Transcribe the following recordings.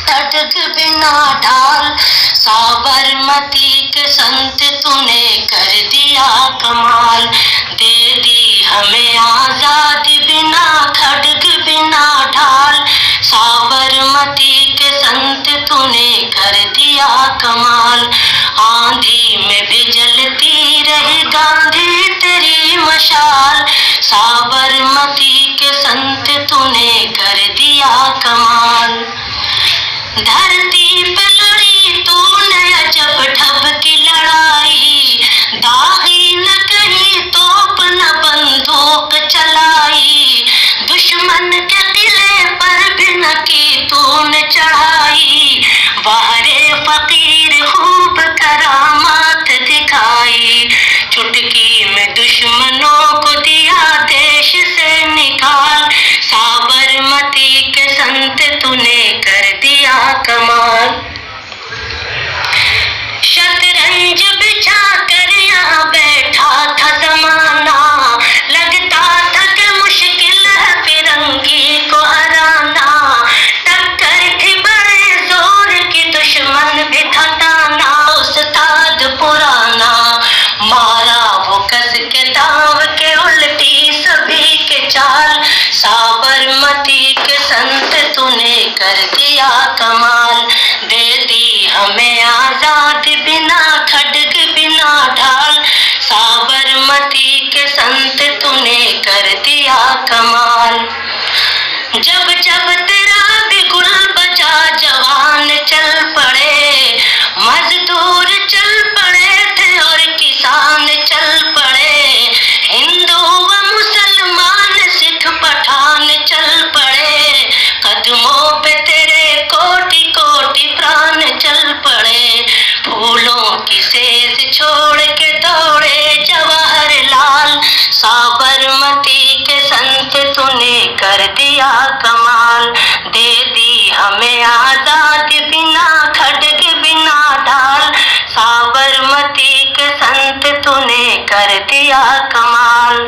खड्ग बिना ढाल, साबरमती के संत तूने कर दिया कमाल। दे दी हमें आजादी बिना खड्ग बिना ढाल, साबरमती के संत तूने कर दिया कमाल। आंधी में भी जलती रही गांधी तेरी मशाल, साबरमती के संत तूने कर दिया कमाल। धरती पे लड़ी तूने अजब ढब की लड़ाई, दागी न कहीं तोप न बंदूक चलाई, दुश्मन के किले पर भी न की तूने चढ़ाई, बाहरे फकीर खूब करामात दिखाई, चुटकी में दुश्मनों को दिया देश से निकाल, साबरमती के संत तूने कर दिया कमाल। शतरंज बिछा कर यहाँ बैठा था जमाना, लगता था कि मुश्किल है फिरंगी को हराना, टक्कर थी बड़े जोर की दुश्मन भी थकाना, उस्ताद पुराना मारा वो कस के दाव के उल्टी सभी के चाल, साबरमती के संत तूने कर दिया कमाल। दे दी हमें आजादी बिना खड्ग बिना ढाल, साबरमती के संत तूने कर दिया कमाल। जब जब तेरा बिगुल बजा जवान चल पड़े, मजदूर चल पड़े थे और किसान चल पड़े, हिंदू व मुसलमान सिख पठान चल पड़े, कदमों पे तेरे कोटि कोटि प्राण चल पड़े, फूलों की सेज छोड़ के दौड़े जवाहरलाल, साबरमती के संत तूने कर दिया कमाल। दे दी हमें आजादी बिना खड्ग बिना ढाल, साबरमती के संत तूने कर दिया कमाल।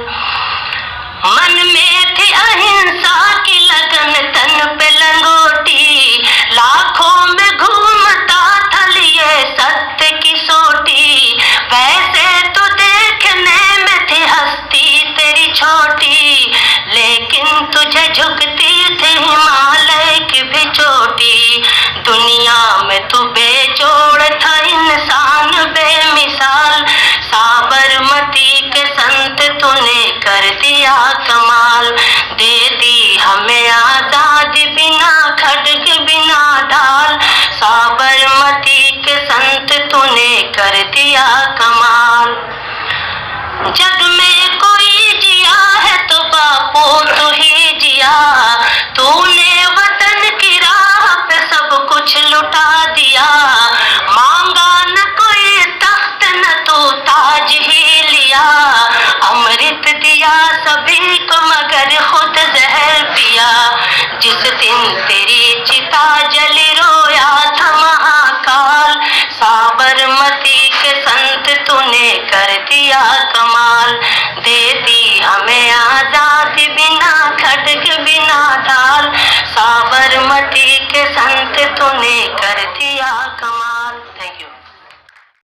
मन में थी अहिंसा की लगन तन पे लंगोटी, लाखों में घूमता था लिए सत्य की सोटी, वैसे तो देखने में थी हस्ती तेरी छोटी, लेकिन तुझे झुकती थी हिमालय की भी चोटी, दुनिया में तू बेजोड़ था इंसान बेमिसाल, साबरमती के संत तूने कर दिया कमाल। दे दी हमें आजादी बिना खड्ग बिना ढाल, साबरमती के संत तूने कर दिया कमाल। जग में कोई जिया है तो बापू तू ही जिया, तूने वतन की राह पे सब कुछ लुटा दिया, मांगा न कोई तख्त न तो ताज ही लिया, अमृत दिया सभी को मगर खुद जहर पिया, जिस दिन तेरी चिता जली रोया था महाकाल, साबरमती के संत तूने कर दिया कमाल। दे दी हमें आजादी बिना खड्ग बिना ढाल, साबरमती के संत तूने कर दिया कमाल। Thank you.